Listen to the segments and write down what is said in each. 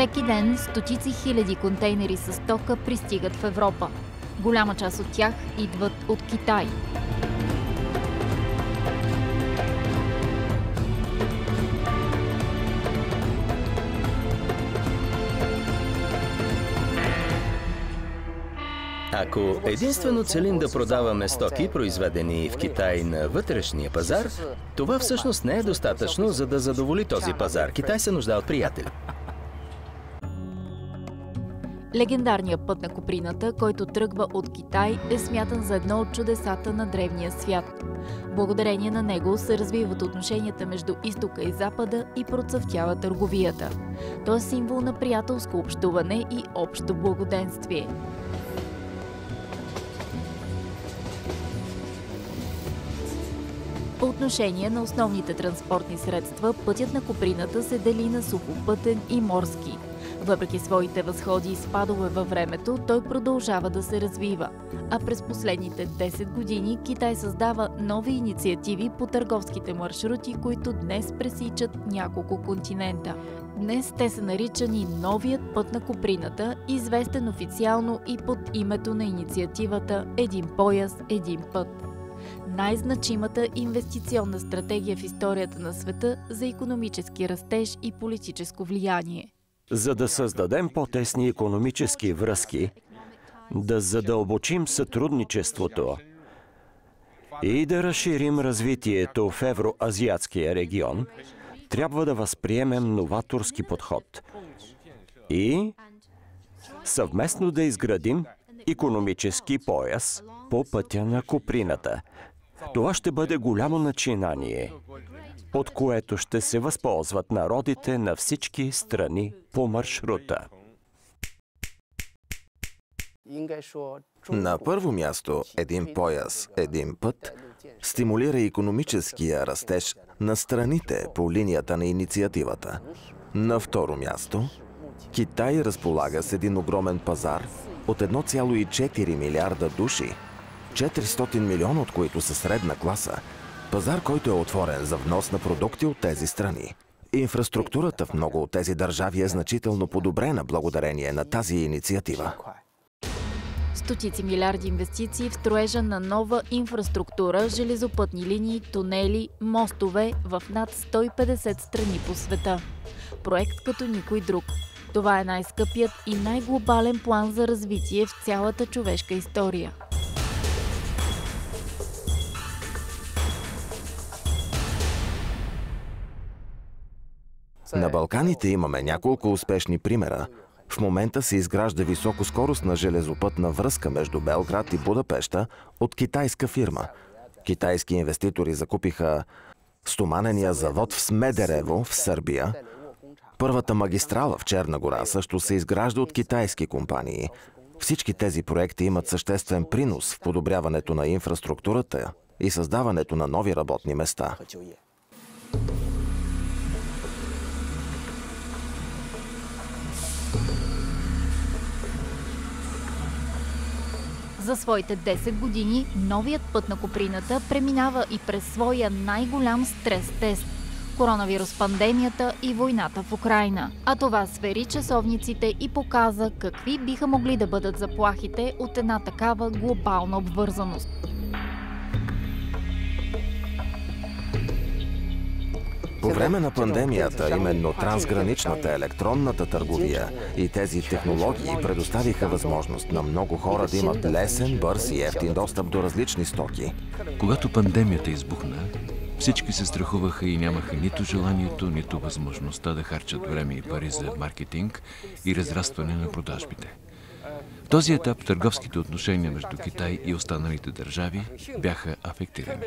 Всеки ден стотици хиляди контейнери с стока пристигат в Европа. Голяма част от тях идват от Китай. Ако единствено целим да продаваме стоки, произведени в Китай на вътрешния пазар, това всъщност не е достатъчно, за да задоволи този пазар. Китай се нуждае от приятели. Легендарният път на Куприната, който тръгва от Китай, е смятан за едно от чудесата на древния свят. Благодарение на него се развиват отношенията между изтока и запада и процъфтява търговията. Той е символ на приятелско общуване и общо благоденствие. По отношение на основните транспортни средства, пътят на Куприната се дели на сухопътен и морски. Въпреки своите възходи и спадове във времето, той продължава да се развива. А през последните 10 години Китай създава нови инициативи по търговските маршрути, които днес пресичат няколко континента. Днес те са наричани Новият път на Куприната, известен официално и под името на инициативата Един пояс, един път. Най-значимата инвестиционна стратегия в историята на света за икономически растеж и политическо влияние. За да създадем по-тесни икономически връзки, да задълбочим сътрудничеството и да разширим развитието в евроазиатския регион, трябва да възприемем новаторски подход и съвместно да изградим икономически пояс по пътя на Куприната. Това ще бъде голямо начинание, от което ще се възползват народите на всички страни по маршрута. На първо място, един пояс, един път стимулира икономическия растеж на страните по линията на инициативата. На второ място, Китай разполага с един огромен пазар от 1,4 милиарда души, 400 милиона от които са средна класа, пазар, който е отворен за внос на продукти от тези страни. Инфраструктурата в много от тези държави е значително подобрена благодарение на тази инициатива. Стотици милиарди инвестиции в строежа на нова инфраструктура, железопътни линии, тунели, мостове в над 150 страни по света. Проект като никой друг. Това е най-скъпият и най-глобален план за развитие в цялата човешка история. На Балканите имаме няколко успешни примера. В момента се изгражда високоскоростна железопътна връзка между Белград и Будапеща от китайска фирма. Китайски инвеститори закупиха стоманения завод в Смедерево в Сърбия. Първата магистрала в Черна гора също се изгражда от китайски компании. Всички тези проекти имат съществен принос в подобряването на инфраструктурата и създаването на нови работни места. За своите 10 години новият път на Куприната преминава и през своя най-голям стрес-тест – коронавирус пандемията и войната в Украйна. А това свери часовниците и показа какви биха могли да бъдат заплахите от една такава глобална обвързаност. По време на пандемията, именно трансграничната електронната търговия и тези технологии предоставиха възможност на много хора да имат лесен, бърз и евтин достъп до различни стоки. Когато пандемията избухна, всички се страхуваха и нямаха нито желанието, нито възможността да харчат време и пари за маркетинг и разрастване на продажбите. В този етап търговските отношения между Китай и останалите държави бяха афектирани.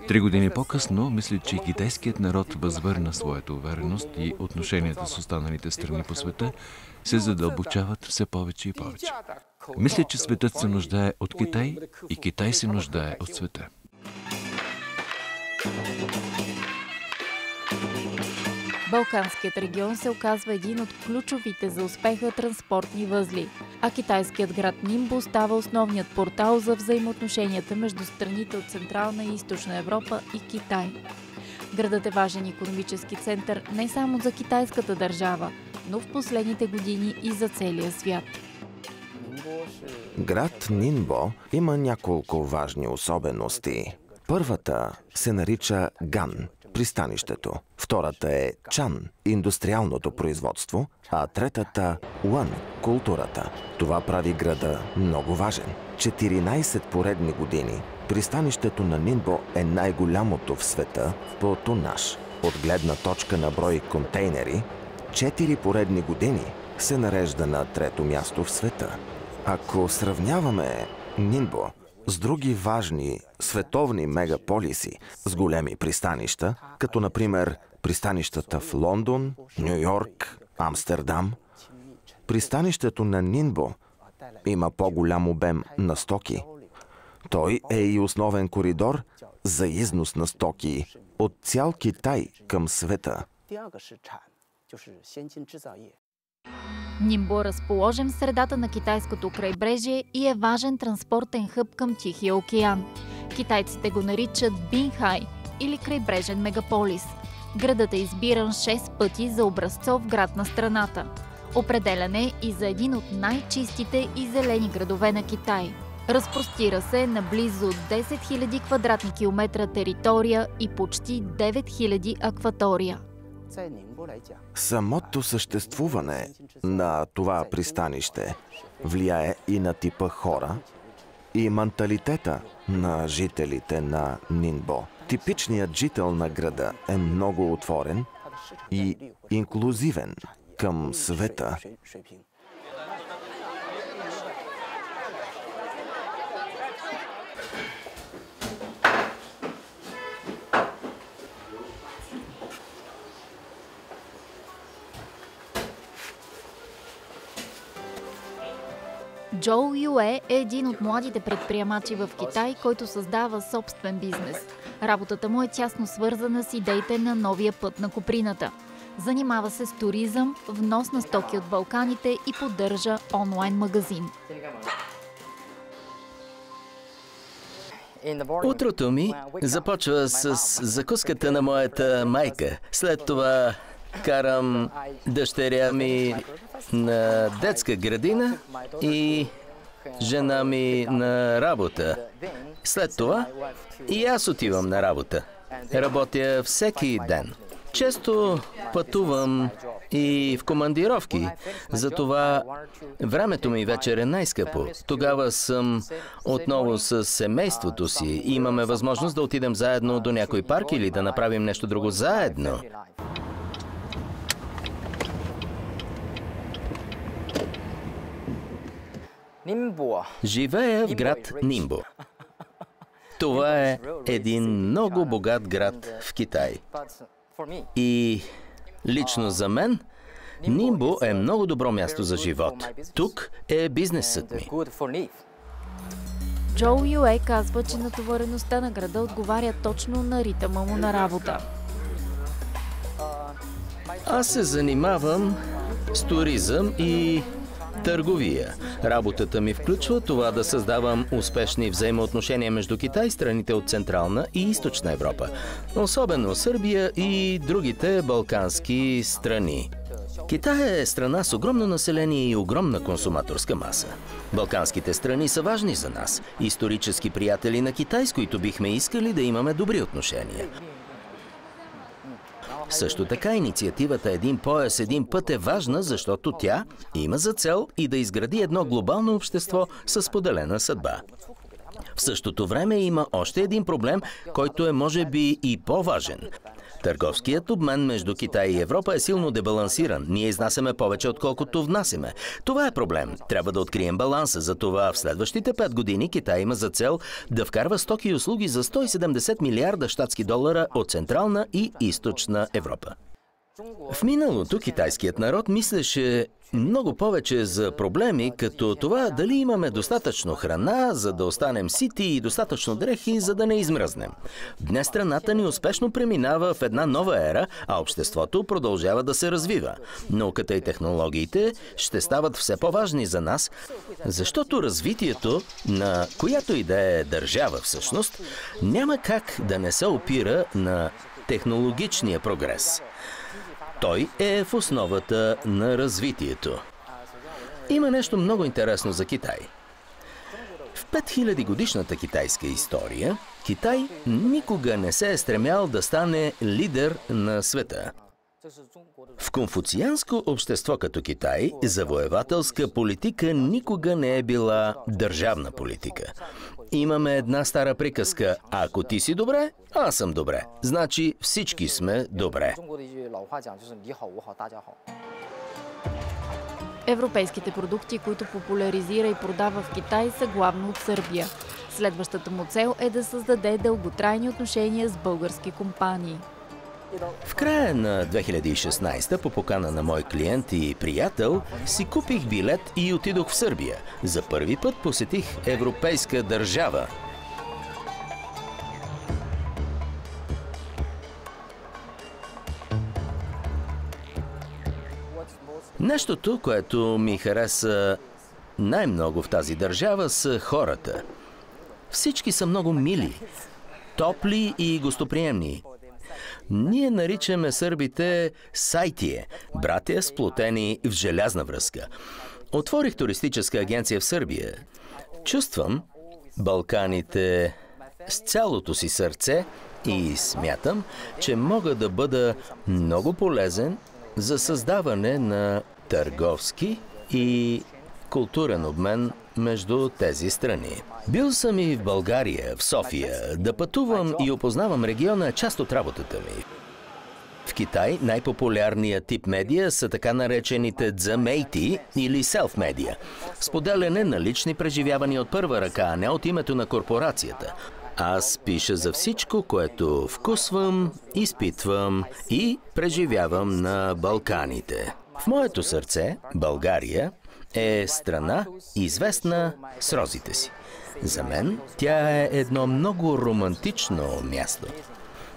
3 години по-късно, мисля, че китайският народ възвърна своята увереност и отношенията с останалите страни по света се задълбочават все повече и повече. Мисля, че светът се нуждае от Китай и Китай се нуждае от света. Балканският регион се оказва един от ключовите за успеха транспортни възли, а китайският град Нимбо става основният портал за взаимоотношенията между страните от Централна и Източна Европа и Китай. Градът е важен икономически център не само за китайската държава, но в последните години и за целия свят. Град Нинбо има няколко важни особености. Първата се нарича Ган, пристанището. Втората е Чан, индустриалното производство, а третата Уан, културата. Това прави града много важен. 14 поредни години пристанището на Нинбо е най-голямото в света по тонаж. От гледна точка на брой контейнери, 4 поредни години се нарежда на трето място в света. Ако сравняваме Нинбо с други важни световни мегаполиси с големи пристанища, като например пристанищата в Лондон, Ню-Йорк, Амстердам, пристанището на Нинбо има по-голям обем на стоки. Той е и основен коридор за износ на стоки от цял Китай към света. Нинбо е разположен в средата на китайското крайбрежие и е важен транспортен хъб към Тихия океан. Китайците го наричат Бинхай или крайбрежен мегаполис. Градът е избиран 6 пъти за образцов град на страната. Определен е и за един от най-чистите и зелени градове на Китай. Разпростира се на близо 10 000 квадратни километра територия и почти 9 000 акватория. Самото съществуване на това пристанище влияе и на типа хора и менталитета на жителите на Нинбо. Типичният жител на града е много отворен и инклюзивен към света. Джоу Юе е един от младите предприемачи в Китай, който създава собствен бизнес. Работата му е тясно свързана с идеите на новия път на Куприната. Занимава се с туризъм, внос на стоки от Балканите и поддържа онлайн магазин. Утрото ми започва с закуската на моята майка. След това карам дъщеря ми на детска градина и жена ми на работа. След това и аз отивам на работа. Работя всеки ден. Често пътувам и в командировки, затова времето ми вечер е най-скъпо. Тогава съм отново с семейството си. Имаме възможност да отидем заедно до някой парк или да направим нещо друго заедно. Живея в град Нинбо. Това е един много богат град в Китай. И лично за мен, Нинбо е много добро място за живот. Тук е бизнесът ми. Джоу Юе казва, че натовареността на града отговаря точно на ритъма му на работа. Аз се занимавам с туризъм и търговия. Работата ми включва това да създавам успешни взаимоотношения между Китай и страните от Централна и Източна Европа, особено Сърбия и другите балкански страни. Китай е страна с огромно население и огромна консуматорска маса. Балканските страни са важни за нас, исторически приятели на Китай, с които бихме искали да имаме добри отношения. Също така инициативата Един пояс, един път е важна, защото тя има за цел и да изгради едно глобално общество с споделена съдба. В същото време има още един проблем, който е може би и по-важен. Търговският обмен между Китай и Европа е силно дебалансиран. Ние изнасяме повече, отколкото внасяме. Това е проблем. Трябва да открием баланса. Затова в следващите 5 години Китай има за цел да вкарва стоки и услуги за 170 милиарда щатски долара от Централна и Източна Европа. В миналото китайският народ мислеше много повече за проблеми, като това дали имаме достатъчно храна, за да останем сити и достатъчно дрехи, за да не измръзнем. Днес страната ни успешно преминава в една нова ера, а обществото продължава да се развива. Науката и технологиите ще стават все по-важни за нас, защото развитието на която и да е държава всъщност няма как да не се опира на технологичния прогрес. Той е в основата на развитието. Има нещо много интересно за Китай. В 5000 годишната китайска история, Китай никога не се е стремял да стане лидер на света. В конфуцианско общество като Китай, завоевателска политика никога не е била държавна политика. Имаме една стара приказка: ако ти си добре, аз съм добре. Значи всички сме добре. Европейските продукти, които популяризира и продава в Китай, са главно от Сърбия. Следващата му цел е да създаде дълготрайни отношения с български компании. В края на 2016 по покана на мой клиент и приятел си купих билет и отидох в Сърбия. За първи път посетих европейска държава. Нещото, което ми хареса най-много в тази държава, са хората. Всички са много мили, топли и гостоприемни. Ние наричаме сърбите сайтие, братя сплотени в желязна връзка. Отворих туристическа агенция в Сърбия. Чувствам Балканите с цялото си сърце и смятам, че мога да бъда много полезен за създаване на търговски и културен обмен между тези страни. Бил съм и в България, в София. Да пътувам и опознавам региона е част от работата ми. В Китай най-популярният тип медия са така наречените дзамейти или селф-медия. Споделяне на лични преживявания от първа ръка, а не от името на корпорацията. Аз пиша за всичко, което вкусвам, изпитвам и преживявам на Балканите. В моето сърце България е страна, известна с розите си. За мен тя е едно много романтично място.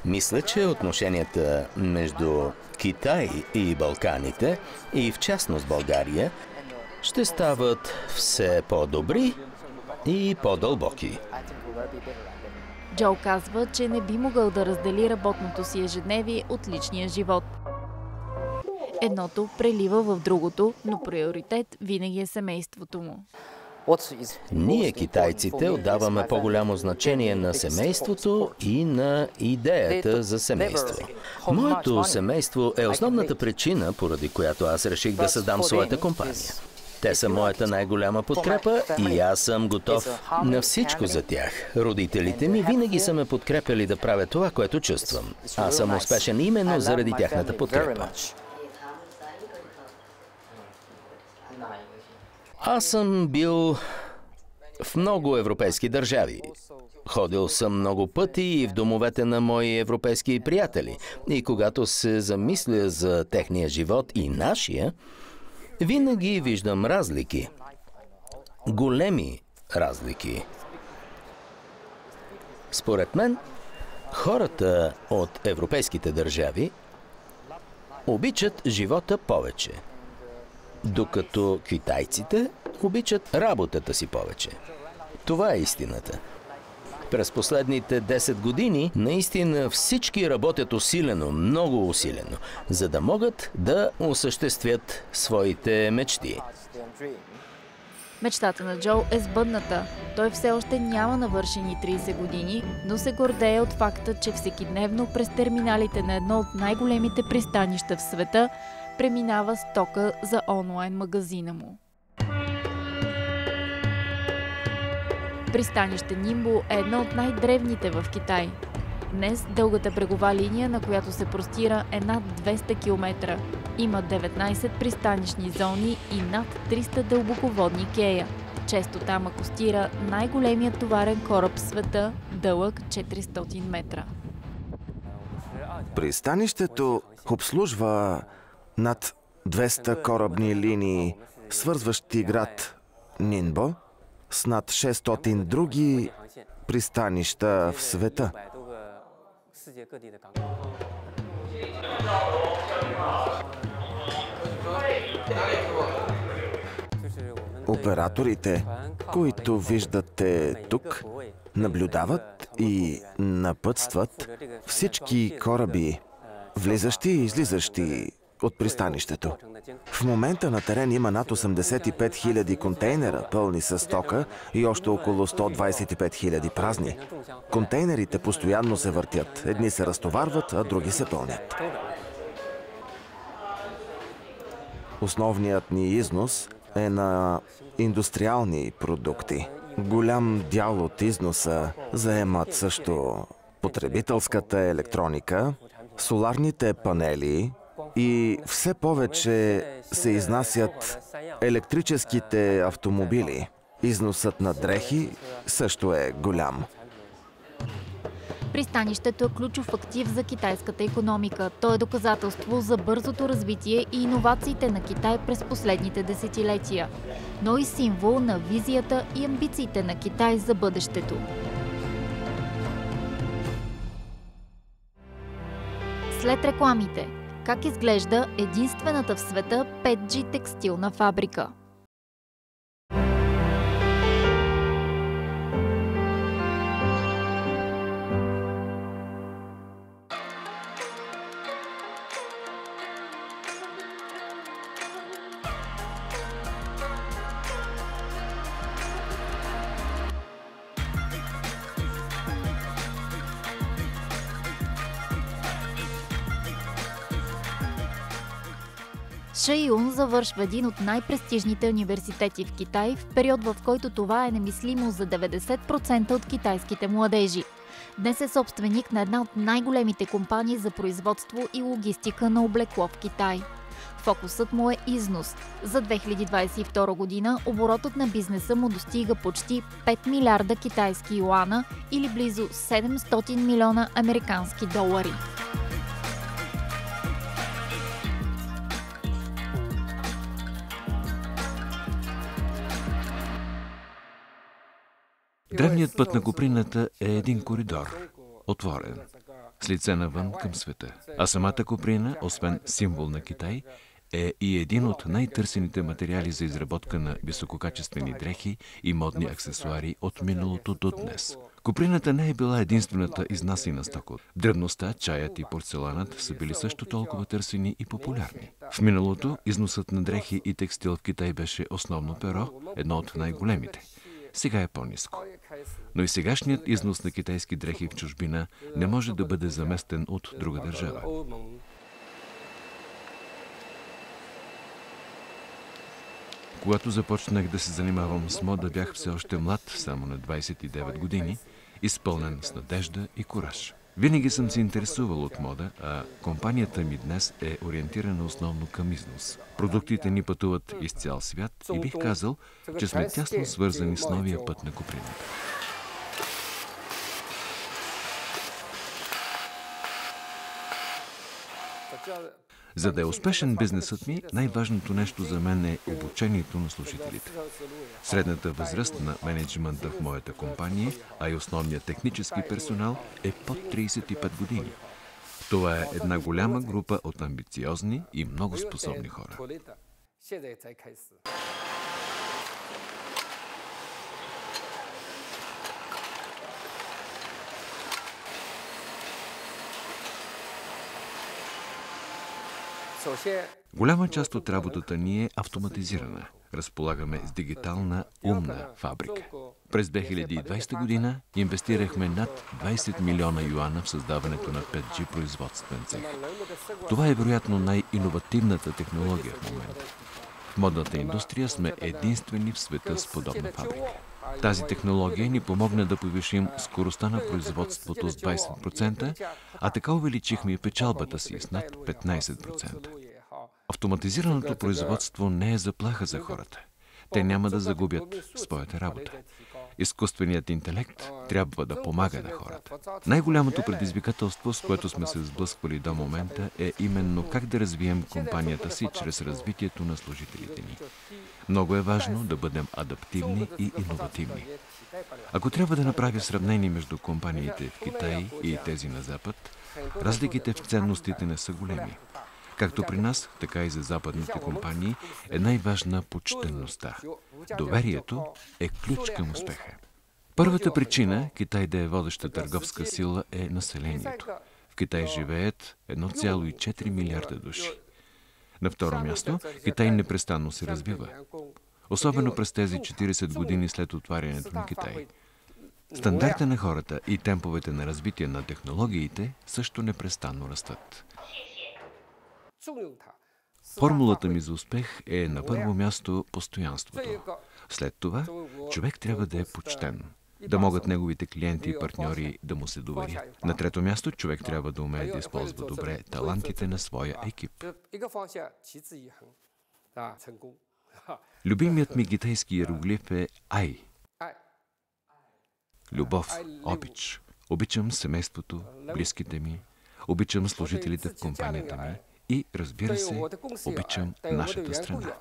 Мисля, че отношенията между Китай и Балканите, и в частност България, ще стават все по-добри и по-дълбоки. Джо казва, че не би могъл да раздели работното си ежедневие от личния живот. Едното прелива в другото, но приоритет винаги е семейството му. Ние, китайците, отдаваме по-голямо значение на семейството и на идеята за семейство. Моето семейство е основната причина, поради която аз реших да създам своята компания. Те са моята най-голяма подкрепа и аз съм готов на всичко за тях. Родителите ми винаги са ме подкрепяли да правя това, което чувствам. Аз съм успешен именно заради тяхната подкрепа. Аз съм бил в много европейски държави. Ходил съм много пъти и в домовете на мои европейски приятели. И когато се замисля за техния живот и нашия, винаги виждам разлики. Големи разлики. Според мен, хората от европейските държави обичат живота повече, докато китайците обичат работата си повече. Това е истината. През последните 10 години наистина всички работят усилено, много усилено, за да могат да осъществят своите мечти. Мечтата на Джо е сбъдната. Той все още няма навършени 30 години, но се гордее от факта, че всекидневно през терминалите на едно от най-големите пристанища в света преминава стока за онлайн магазина му. Пристанище Нимбо е едно от най-древните в Китай. Днес дългата брегова линия, на която се простира, е над 200 км. Има 19 пристанищни зони и над 300 дълбоководни кея. Често там акостира най-големият товарен кораб в света, дълъг 400 метра. Пристанището обслужва над 200 корабни линии, свързващи град Нинбо с над 600 други пристанища в света. Операторите, които виждате тук, наблюдават и напътстват всички кораби, влизащи и излизащи от пристанището. В момента на терен има над 85 000 контейнера, пълни с стока, и още около 125 000 празни. Контейнерите постоянно се въртят. Едни се разтоварват, а други се пълнят. Основният ни износ е на индустриални продукти. Голям дял от износа заемат също потребителската електроника, соларните панели и все повече се изнасят електрическите автомобили. Износът на дрехи също е голям. Пристанището е ключов актив за китайската икономика. То е доказателство за бързото развитие и иновациите на Китай през последните десетилетия, но и символ на визията и амбициите на Китай за бъдещето. След рекламите, как изглежда единствената в света 5G текстилна фабрика? Ши Юн завършва един от най-престижните университети в Китай в период, в който това е немислимо за 90% от китайските младежи. Днес е собственик на една от най-големите компании за производство и логистика на облекло в Китай. Фокусът му е износ. За 2022 година оборотът на бизнеса му достига почти 5 милиарда китайски юана или близо 700 милиона американски долари. Древният път на Куприната е един коридор, отворен, с лице навън към света. А самата Куприна, освен символ на Китай, е и един от най-търсените материали за изработка на висококачествени дрехи и модни аксесуари от миналото до днес. Куприната не е била единствената изнасяна стока. Древността, чаят и порцеланът са били също толкова търсени и популярни. В миналото износът на дрехи и текстил в Китай беше основно перо, едно от най-големите. Сега е по-ниско. Но и сегашният износ на китайски дрехи в чужбина не може да бъде заместен от друга държава. Когато започнах да се занимавам с мода, бях все още млад, само на 29 години, изпълнен с надежда и кураж. Винаги съм се интересувал от мода, а компанията ми днес е ориентирана основно към износ. Продуктите ни пътуват из цял свят и бих казал, че сме тясно свързани с новия път на Куприната. За да е успешен бизнесът ми, най-важното нещо за мен е обучението на служителите. Средната възраст на мениджмънта в моята компания, а и основният технически персонал е под 35 години. Това е една голяма група от амбициозни и много способни хора. Голяма част от работата ни е автоматизирана. Разполагаме с дигитална умна фабрика. През 2020 година инвестирахме над 20 милиона юана в създаването на 5G производствен цех. Това е вероятно най-иновативната технология в момента. В модната индустрия сме единствени в света с подобна фабрика. Тази технология ни помогна да повишим скоростта на производството с 20%, а така увеличихме и печалбата си с над 15%. Автоматизираното производство не е заплаха за хората. Те няма да загубят своята работа. Изкуственият интелект трябва да помага на хората. Най-голямото предизвикателство, с което сме се сблъсквали до момента, е именно как да развием компанията си чрез развитието на служителите ни. Много е важно да бъдем адаптивни и иновативни. Ако трябва да направя сравнение между компаниите в Китай и тези на Запад, разликите в ценностите не са големи. Както при нас, така и за западните компании е най-важна почтенността. Доверието е ключ към успеха. Първата причина Китай да е водеща търговска сила е населението. В Китай живеят 1,4 милиарда души. На второ място, Китай непрестанно се развива. Особено през тези 40 години след отварянето на Китай. Стандарта на хората и темповете на развитие на технологиите също непрестанно растат. Формулата ми за успех е на първо място постоянството. След това, човек трябва да е почтен, да могат неговите клиенти и партньори да му се доверят. На трето място, човек трябва да умее да използва добре талантите на своя екип. Любимият ми китайски иероглиф е Ай. Любов, обич. Обичам семейството, близките ми, обичам служителите в компанията ми и, разбира се, обичам нашата страна.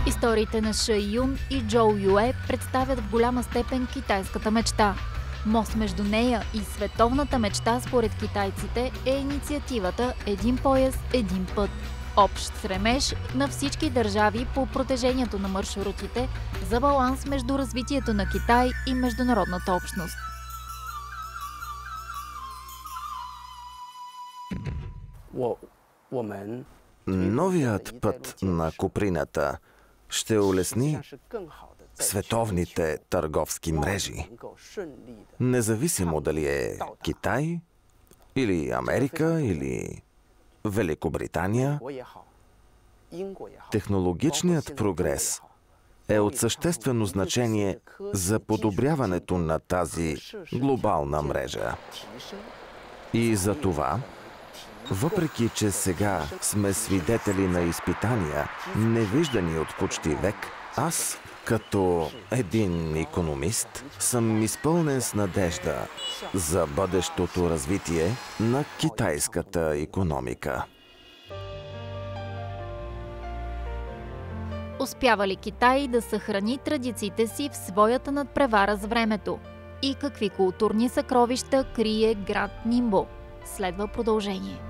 Историите на Ши Юн и Джоу Юе представят в голяма степен китайската мечта. Мост между нея и световната мечта според китайците е инициативата "Един пояс, един път". Общ стремеж на всички държави по протежението на маршрутите за баланс между развитието на Китай и международната общност. Новият път на Куприната ще улесни световните търговски мрежи, независимо дали е Китай, или Америка, или Великобритания. Технологичният прогрес е от съществено значение за подобряването на тази глобална мрежа. И за това, въпреки че сега сме свидетели на изпитания, невиждани от почти век, аз, като един икономист, съм изпълнен с надежда за бъдещото развитие на китайската икономика. Успява ли Китай да съхрани традициите си в своята надпревара с времето? И какви културни съкровища крие град Нимбо? Следва продължение.